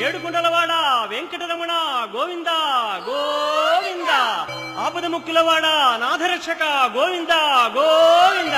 ఏడుకొండలవాడ వెంకటరమణ గోవింద గోవింద. ఆపద ముక్కులవాడ నాథరక్షక గోవింద గోవింద.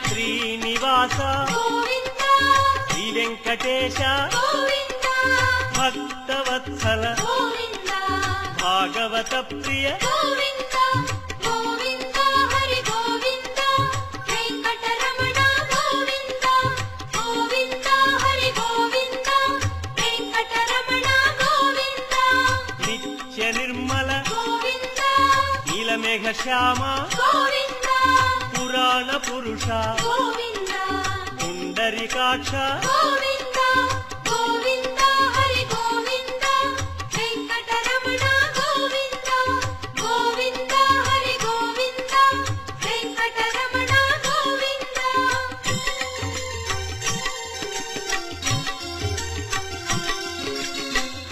శ్రీనివాస శ్రీ వెంకటేశ భక్తవత్సల భాగవత ప్రియ నిత్య నిర్మల నీలమేఘ శ్యామ పురాణ పురుష పుండరీకాక్ష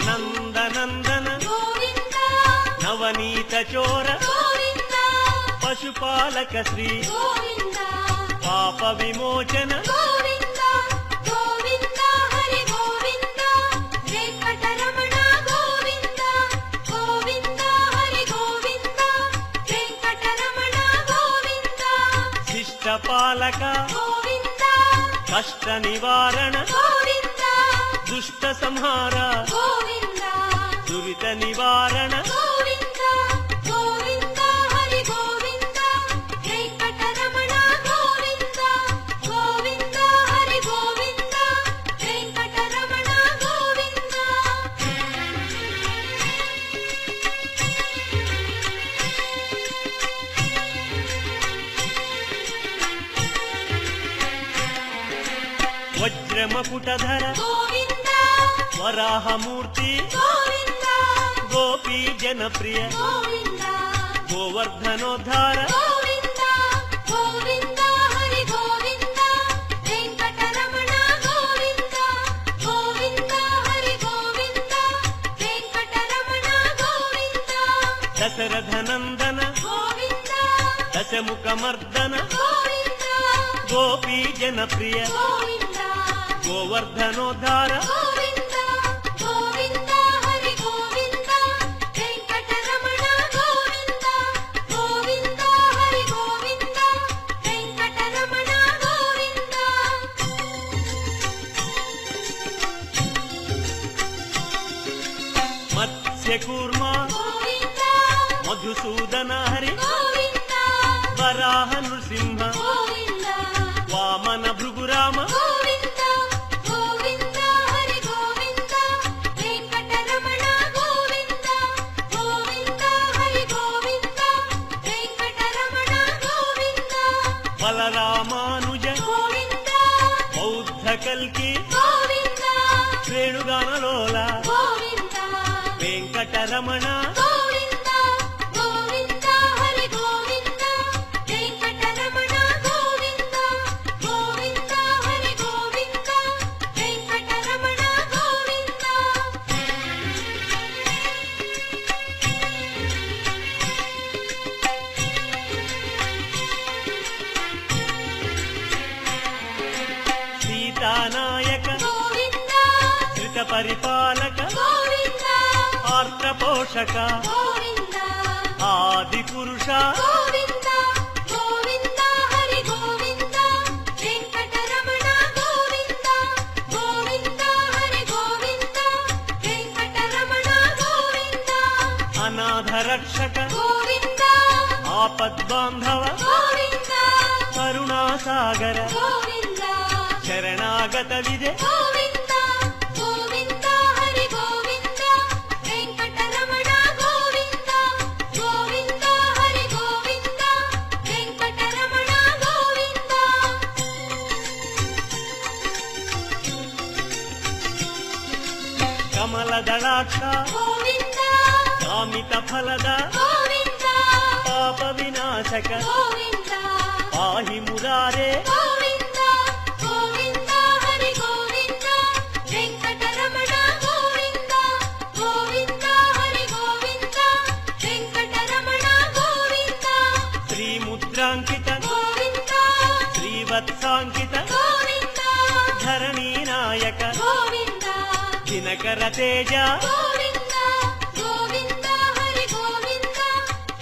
నందనందన నవనీత చోర పశుపాలక శ్రీ పాప విమోచన శిష్టపాలక కష్ట నివారణ దుష్ట సంహార దురిత నివారణ వజ్రమకుటధర వరాహమూర్తి గోపీ జనప్రియ గోవర్ధనోద్ధార దశరథనందన దశముఖమర్దన గోపీ జనప్రియ గోవర్ధనోద్ధార మత్స్యకూర్మ మధుసూదన హరి వరాహ నృసింహ వామన భృగురామ బలరామానుజ బౌద్ధ కల్కి శ్రేణుగానలోల వెంకటరమణ సీతానాయక శ్రిత పరిపాలక ఆర్ద్ర పోషక ఆది పురుష అనాథ రక్షక ఆపద్బాంధవ కరుణాసాగర శరణాగత విదే కమలదళాక్ష కామిత ఫలద పాప వినాశక పాహి మురారే వెంకటరమణ గోవింద గోవింద హరి గోవింద ವತ್ಸಾಂಕಿತ ಗೋವಿಂದ ಧರಣಿ ನಾಯಕ ಗೋವಿಂದ ದಿನಕರ ತೇಜ ಗೋವಿಂದ ಗೋವಿಂದ ಹರಿ ಗೋವಿಂದ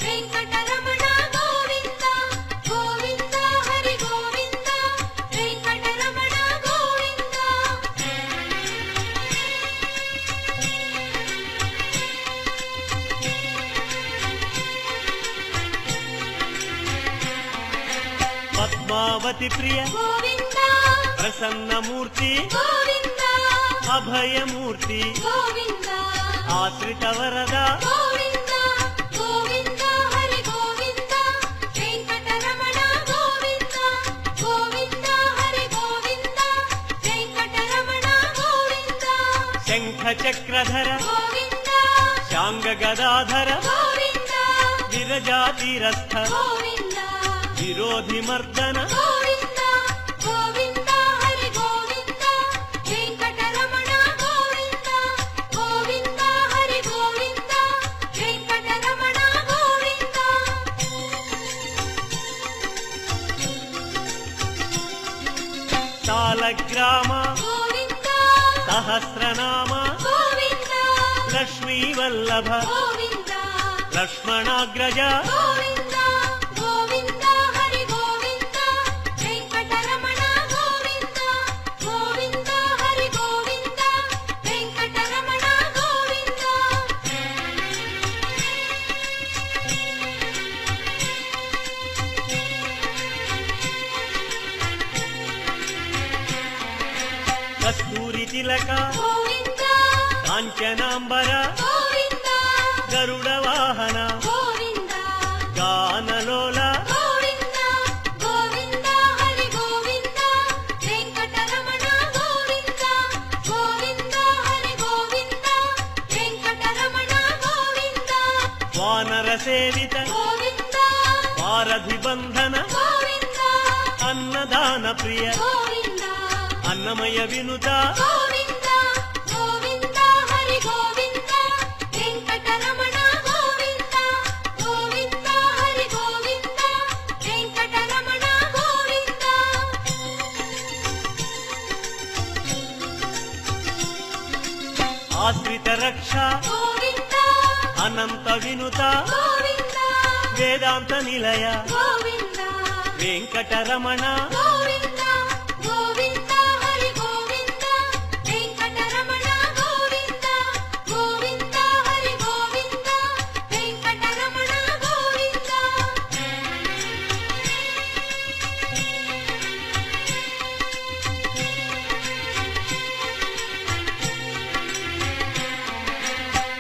ವೆಂಕಟರಮಣ ಗೋವಿಂದ ಗೋವಿಂದ ಹರಿ ಗೋವಿಂದ ವೆಂಕಟರಮಣ ಗೋವಿಂದ ಪದ್ಮಾವತಿ ಪ್ರಿಯ ಗೋವಿಂದ ಪ್ರಸನ್ನ ಮೂರ್ತಿ ಗೋವಿಂದ ಅಭಯ ಮೂರ್ತಿ ಗೋವಿಂದ ಆಶ್ರಿತ ವರದ ಗೋವಿಂದ ಗೋವಿಂದ ಹರಿ ಗೋವಿಂದ ವೆಂಕಟರಮಣ ಗೋವಿಂದ ಗೋವಿಂದ ಹರಿ ಗೋವಿಂದ ವೆಂಕಟರಮಣ ಗೋವಿಂದ ಶಂಖ ಚಕ್ರಧರ ಗೋವಿಂದ ಶಾಂಗ ಗದಾಧರ ಗೋವಿಂದ ವಿರಜಾತಿರಸ್ಥ ಗೋವಿಂದ ವಿರೋಧಿ ಮರ್ದನ ಗೋವಿಂದ ಗೋವಿಂದ ಹರಿ ಗೋವಿಂದ ವೆಂಕಟರಮಣ ಗೋವಿಂದ ಗೋವಿಂದ ಹರಿ ಗೋವಿಂದ ವೆಂಕಟರಮಣ ಗೋವಿಂದ ಸಾಲಗ್ರಾಮ ಗೋವಿಂದ ಸಹಸ್ರನಾಮ ಗೋವಿಂದ ಲಕ್ಷ್ಮೀ ವಲ್ಲಭ ಗೋವಿಂದ ಲಕ್ಷ್ಮಣಾಗ್ರಜ ಗೋವಿಂದ ಗೋವಿಂದ ಹರಿ ಗೋವಿಂದ ವೆಂಕಟರಮಣ ಗೋವಿಂದ ಗೋವಿಂದ ಹರಿ ಗೋವಿಂದ ವೆಂಕಟರಮಣ ಗೋವಿಂದ ಕಸ್ತೂರಿ ತಿಲಕ ಗೋವಿಂದ ಕಾಂಚನಾಂಬರ ಗೋವಿಂದ ಗರುಡ ವಾಹನ ಗೋವಿಂದ ಗಾನಲೋಲ ಗೋವಿಂದ ಗೋವಿಂದ ಹರಿ ಗೋವಿಂದ ವೆಂಕಟರಮಣ ಗೋವಿಂದ ಗೋವಿಂದ ಹರಿ ಗೋವಿಂದ ವೆಂಕಟರಮಣ ಗೋವಿಂದ ವಾನರ ಸೇವಿತ ಗೋವಿಂದ ವಾರಧಿ ಬಂಧನ ಗೋವಿಂದ ಅನ್ನದಾನ ಪ್ರಿಯ ಗೋವಿಂದ ಅನ್ನಮಯ ವಿನುತ ಗೋವಿಂದ ಗೋವಿಂದ ಹರಿ ಗೋವಿಂದ ವೆಂಕಟರಮಣ ಗೋವಿಂದ ಗೋವಿಂದ ಹರಿ ಗೋವಿಂದ ವೆಂಕಟರಮಣ ಗೋವಿಂದ ಆಶ್ರಿತ ರಕ್ಷಾ ಗೋವಿಂದ ಅನಂತ ವಿನುತ ಗೋವಿಂದ ವೇದಾಂತ ನಿಲಯ ಗೋವಿಂದ ವೆಂಕಟರಮಣ ಗೋವಿಂದ ಗೋವಿಂದ ಹರಿ ಗೋವಿಂದ ವೆಂಕಟರಮಣ ಗೋವಿಂದ ಗೋವಿಂದ ಹರಿ ಗೋವಿಂದ ವೆಂಕಟರಮಣ ಗೋವಿಂದ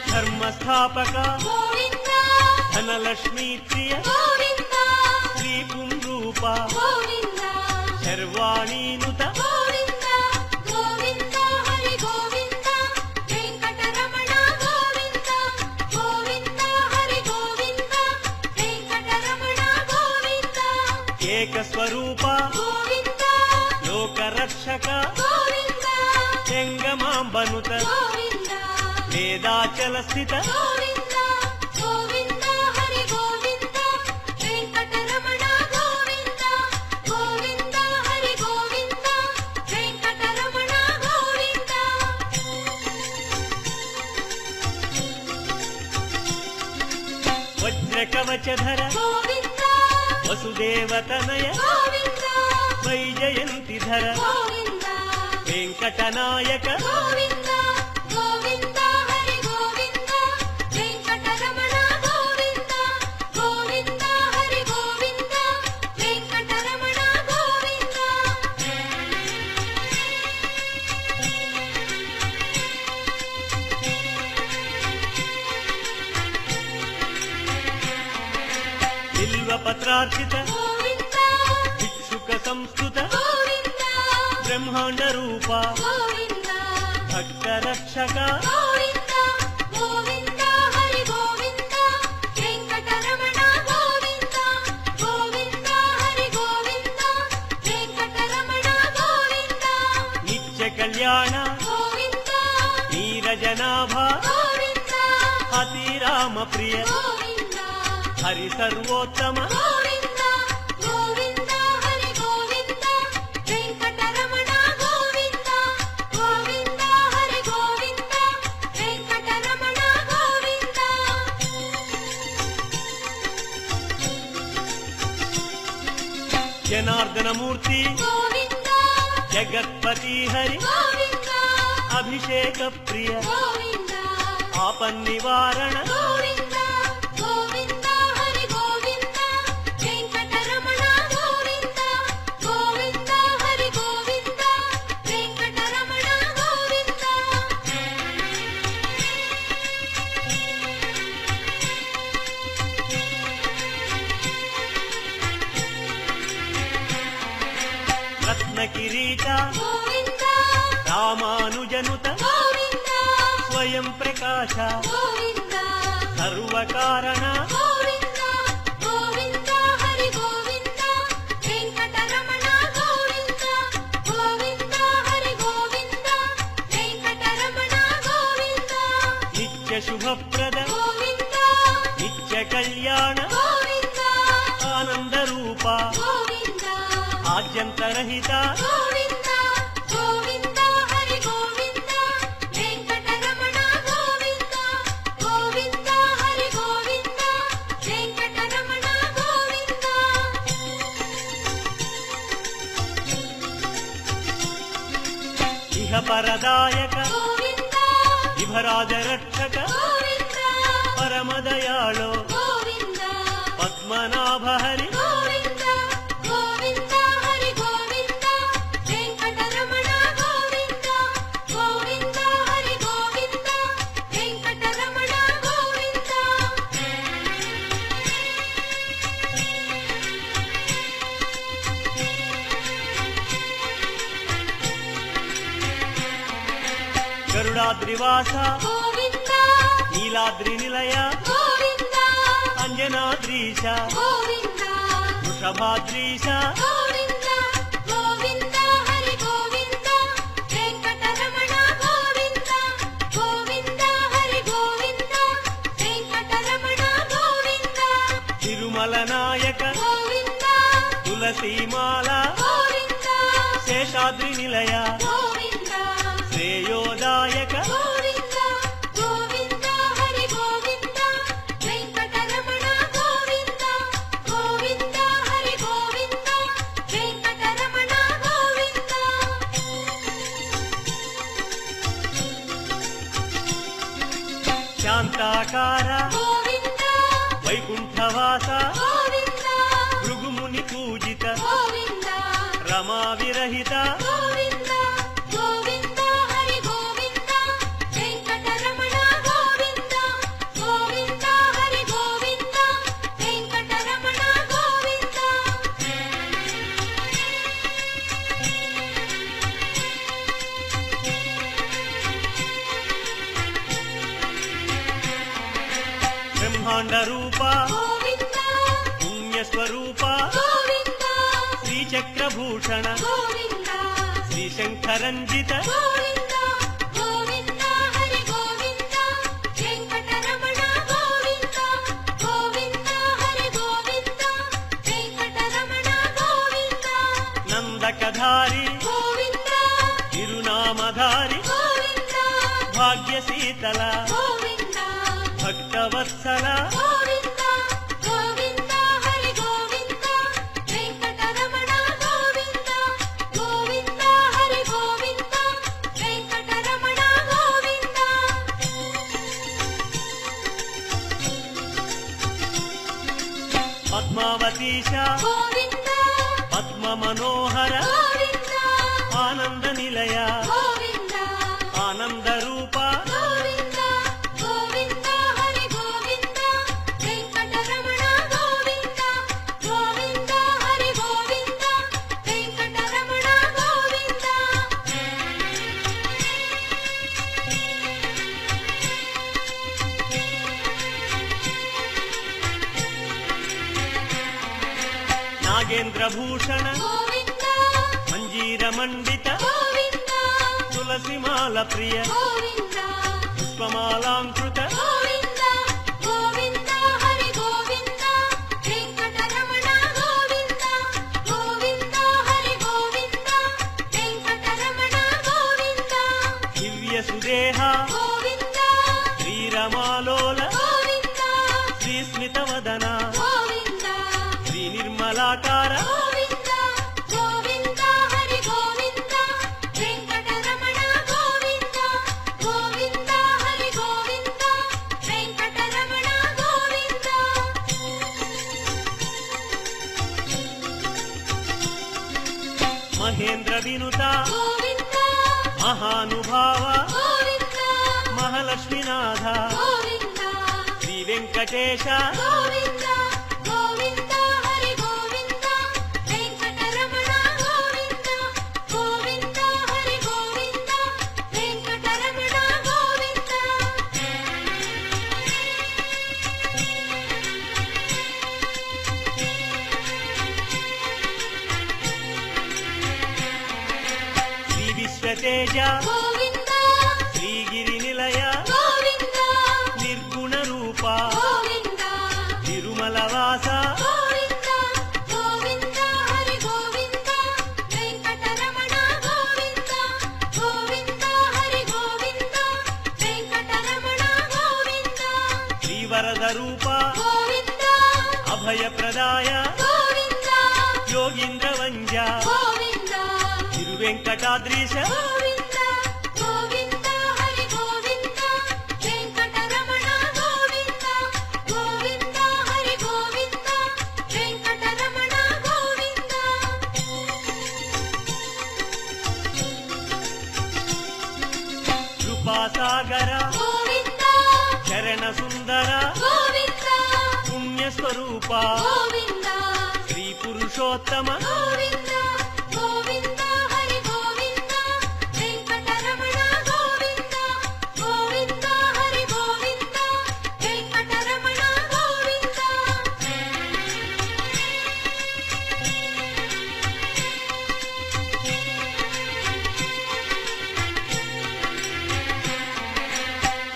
ಧರ್ಮ ಸ್ಥಾಪಕ ಗೋವಿಂದ ಧನಲಕ್ಷ್ಮೀ ಪ್ರಿಯ ಗೋವಿಂದ ಶ್ರೀ ಪುಂರೂಪ ಗೋವಿಂದ ಶರ್ವಾಣೀನುತ ಗೋವಿಂದ ಗೋವಿಂದ ಹರಿ ಗೋವಿಂದ ವೆಂಕಟರಮಣ ಗೋವಿಂದ ಗೋವಿಂದ ಹರಿ ಗೋವಿಂದ ವೆಂಕಟರಮಣ ಗೋವಿಂದ ಏಕ ಸ್ವರೂಪ ಗೋವಿಂದ ಲೋಕರಕ್ಷಕ ಗೋವಿಂದ ಹೆಂಗಮಾಂಬನುತ ಗೋವಿಂದ ವೇದಾಚಲ ಸ್ಥಿತ ಗೋವಿಂದ ಗೋವಿಂದ ಹರಿ ಗೋವಿಂದ ವೆಂಕಟರಮಣ ಗೋವಿಂದ ಗೋವಿಂದ ಹರಿ ಗೋವಿಂದ ವೆಂಕಟರಮಣ ಗೋವಿಂದ ವಜ್ರ ಕವಚಧರ ಗೋವಿಂದ ವಸುದೇವತನಯ ಗೋವಿಂದ ವೈಜಯಂತಿಧರ ಗೋವಿಂದ ವೆಂಕಟನಾಯಕ ಗೋವಿಂದ ಗೋವಿಂದ ಹರಿ ಗೋವಿಂದ ವೆಂಕಟರಮಣ ಗೋವಿಂದ ಗೋವಿಂದ ಹರಿ ಗೋವಿಂದ ವೆಂಕಟರಮಣ ಗೋವಿಂದ ಬಿಲ್ವ ಪತ್ರಾರ್ಚಿತ ಗೋವಿಂದ ಭಿಕ್ಷುಕ ಸಂಸ್ಕೃತ ಗೋವಿಂದ ಬ್ರಹ್ಮಾಂಡ ರೂಪ ಗೋವಿಂದ ಭಕ್ತ ರಕ್ಷಕ ಗೋವಿಂದ ಗೋವಿಂದ ಹರಿ ಗೋವಿಂದ ವೆಂಕಟರಮಣ ಗೋವಿಂದ ಗೋವಿಂದ ಹರಿ ಗೋವಿಂದ ವೆಂಕಟರಮಣ ಗೋವಿಂದ ನಿತ್ಯ ಕಲ್ಯಾಣ ಗೋವಿಂದ ನೀರಜನಾಭ ಗೋವಿಂದ ಅತಿರಾಮ ಪ್ರಿಯ ಗೋವಿಂದ ಹರಿ ಸರ್ವೋತ್ತಮ ಗೋವಿಂದ ಗೋವಿಂದ ಹರಿ ಗೋವಿಂದ జనార్దన మూర్తి గోవింద జగత్పతి హరి గోవింద అభిషేక ప్రియ గోవింద ఆపన్నివారణ గోవింద గోవింద హరి గోవింద వెంకటరమణ గోవింద గోవింద హరి గోవింద వెంకటరమణ గోవింద రత్న కిరీట గోవింద రామానుజనుత గోవింద స్వయం ప్రకాశ గోవింద సర్వకారణ గోవింద గోవింద హరి గోవింద వెంకటరమణ గోవింద గోవింద హరి గోవింద వెంకటరమణ గోవింద నిత్య శుభప్రద గోవింద నిత్య కళ్యాణ గోవింద ఆనంద రూప గోవింద ఆద్యంతరహిత గోవింద గోవింద హరి గోవింద వెంకటరమణ గోవింద గోవింద హరి గోవింద వెంకటరమణ గోవింద ఇహ పరదాయక గోవింద విభరాజ రక్షక గోవింద పరమదయాళో గోవింద పద్మనాభ హరి గోవింద గోవింద హరి గోవింద వెంకటరమణ గోవింద గోవింద హరి గోవింద వెంకటరమణ గోవింద గరుడాద్రివాస గోవింద నీలాద్రి నిలయ గోవింద అంజనాద్రీశ గోవింద వృషభాద్రీశ గోవింద గోవింద హరి గోవింద వెంకటరమణ గోవింద గోవింద హరి గోవింద వెంకటరమణ గోవింద తిరుమల నాయక గోవింద తులసీమాల గోవింద శేషాద్రి నిలయ గోవింద శ్రేయోదాయక గోవింద గోవింద హరి గోవింద వెంకటరమణ గోవింద గోవింద హరి గోవింద వెంకటరమణ గోవింద శాంతాకార గోవింద వైకుంఠవాస గోవింద భృగుముని పూజిత గోవింద రమా విరహిత గోవింద గోవింద హరి గోవింద వెంకటరమణ గోవింద గోవింద హరి గోవింద వెంకటరమణ గోవింద బ్రహ్మాండ రూప గోవింద పుణ్యస్వరూప గోవింద శ్రీచక్రభూషణ గోవింద శ్రీశంకరంజిత గోవింద గోవింద హరి గోవింద వెంకటరమణ గోవింద గోవింద హరి గోవింద వెంకటరమణ గోవింద నందకధారి గోవింద తిరునామధారి గోవింద భాగ్యశీతల గోవింద భక్తవత్సల గోవింద గోవింద హరి గోవింద వెంకటరమణ గోవింద గోవింద హరి గోవింద వెంకటరమణ గోవింద పద్మావతీశ గోవింద పద్మ మనోహర గోవింద ఆనంద నిలయ గోవింద ఆనంద రూప గోవింద గోవింద హరి గోవింద వెంకటరమణ గోవింద గోవింద హరి గోవింద వెంకటరమణ గోవింద నాగేంద్ర భూషణ గోవింద మంజీర మండిత గోవింద తులసిమాల ప్రియ గోవింద పుష్పమాలాంకృత గోవింద గోవింద హరి గోవింద వెంకటరమణ గోవింద గోవింద హరి గోవింద వెంకటరమణ గోవింద దివ్య సుదేహ గోవింద శ్రీరమాలోల గోవింద శ్రీస్మిత వదన గోవింద శ్రీ నిర్మలాకార గోవింద మహేంద్ర వినుత గోవింద మహానుభావ గోవింద మహాలక్ష్మీనాథ గోవింద శ్రీ వెంకటేశ గోవింద గోవింద హరి గోవింద వెంకటరమణ గోవింద గోవింద హరి గోవింద వెంకటరమణ గోవింద శ్రీ విశ్వతేజ గోవింద శ్రీగిరి నిలయ గోవింద నిర్గుణ రూప గోవింద తిరుమల వాస గోవింద గోవింద హరి గోవింద వెంకటరమణ గోవింద గోవింద హరి గోవింద వెంకటరమణ గోవింద శ్రీవరద రూప గోవింద అభయప్రదాయ గోవింద యోగీంద్ర వంజ గోవింద తిరువెంకటాద్రీశ గోవింద గోవింద హరి గోవింద వెంకటరమణ గోవింద గోవింద హరి గోవింద వెంకటరమణ గోవింద కృపాసాగర గోవింద చరణ సుందర గోవింద పుణ్యస్వరూప గోవింద శ్రీ పురుషోత్తమ గోవింద గోవింద హరి గోవింద వెంకటరమణ గోవింద గోవింద హరి గోవింద వెంకటరమణ గోవింద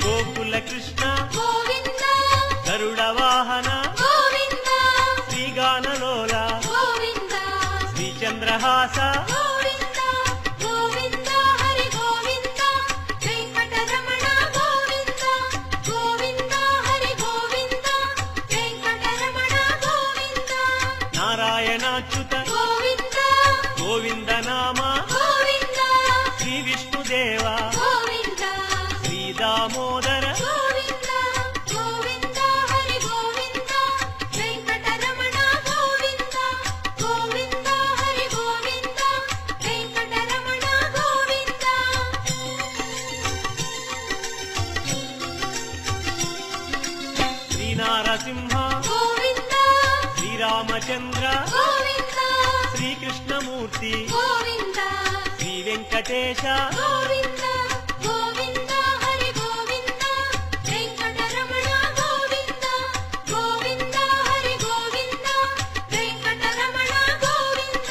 గోకుల కృష్ణ గోవింద గరుడ వాహన గోవింద శ్రీగానలోల గోవింద శ్రీచంద్రహాస గోవింద గోవింద హరి గోవింద వెంకటరమణ గోవింద గోవింద హరి గోవింద వెంకటరమణ గోవింద నారాయణాచ్యుత గోవింద గోవింద నామ గోవింద శ్రీ విష్ణుదేవ గోవింద శ్రీ దామోదర గోవింద గోవింద హరి గోవింద వెంకటరమణ గోవింద గోవింద హరి గోవింద వెంకటరమణ గోవింద శ్రీ నారసింహ గోవింద శ్రీరామచంద్ర గోవింద శ్రీకృష్ణమూర్తి గోవింద శ్రీ వెంకటేశ గోవింద గోవింద హరి గోవింద వెంకటరమణ గోవింద గోవింద హరి గోవింద వెంకటరమణ గోవింద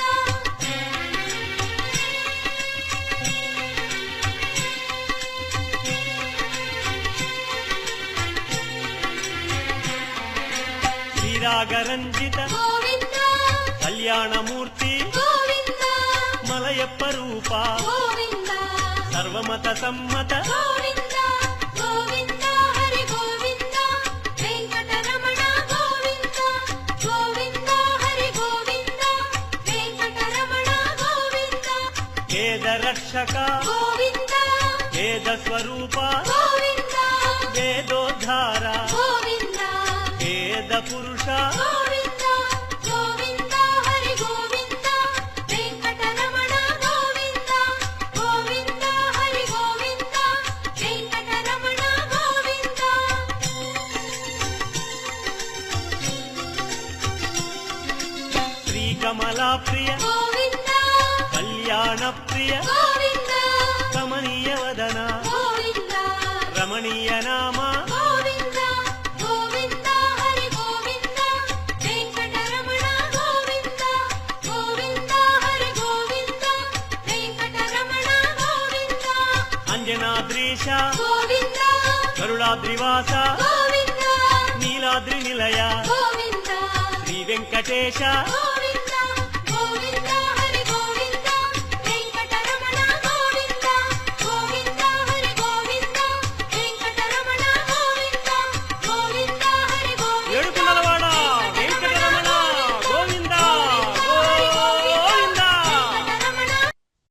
శ్రీరాగరంజిత గోవింద కళ్యాణమూర్తి గోవింద మలయప్ప రూప గోవింద సర్వమత సమ్మత గోవింద గోవింద హరి గోవింద వెంకటరమణ గోవింద గోవింద హరి గోవింద వెంకటరమణ గోవింద వేద రక్షక గోవింద వేద స్వరూప గోవింద వేదోద్ధార గోవింద వేద పురుష గోవింద గోవింద హరి గోవింద వెంకటరమణ గోవింద గోవింద హరి గోవింద వెంకటరమణ గోవింద శ్రీకమలా ప్రియ గోవింద కళ్యాణ ప్రియ గోవింద కమనీయ వదన గోవింద రమణీయ నామ గోవింద గోవింద హరి గోవింద వెంకటరమణ గోవింద గోవింద హరి గోవింద వెంకటరమణ గోవింద అంజనాద్రీశ గోవింద గరుడాద్రివాస గోవింద నీలాద్రి నిలయ గోవింద శ్రీ వెంకటేశ గోవింద